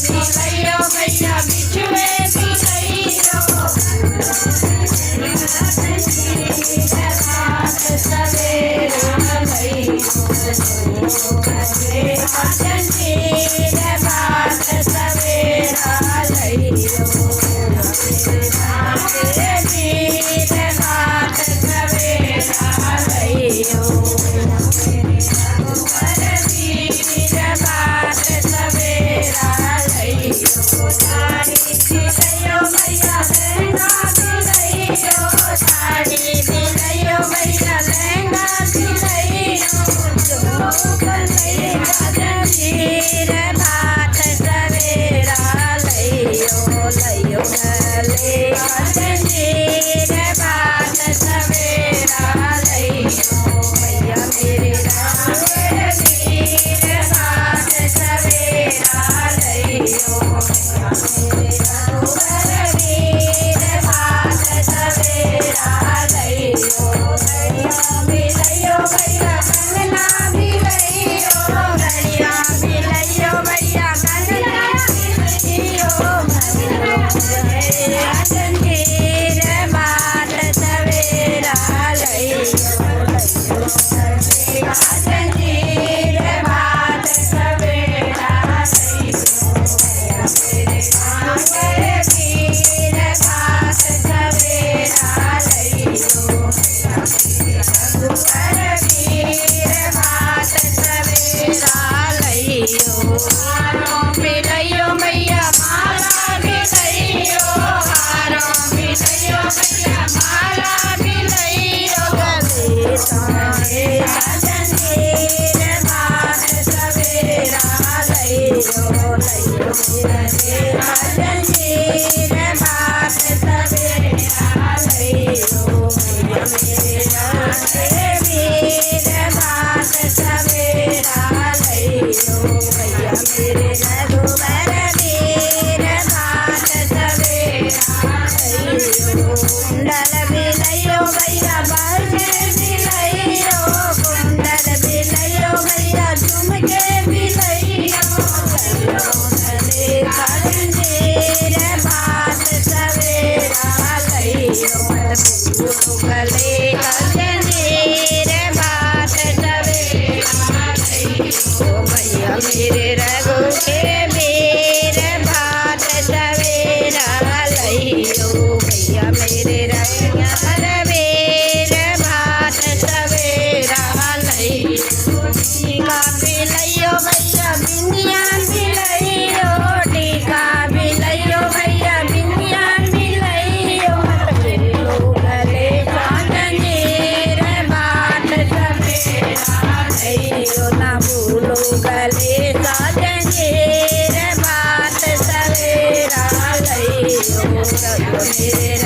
लइयो भैया बिछुए बिलइयो सवेरा बात सवेरा लइयो बात सवेरा लइयो मेरे रघु के मेरे भात सवेरा लइयो भैया मेरे रंगन मेरे भात सवेरा लइयो टीका भी लइयो भैया बिंदिया भी लइयो टीका भी लइयो भैया बिंदिया भी लइयो गले कांजनीर भात सवेरा लइयो ना भूलो गले मेरे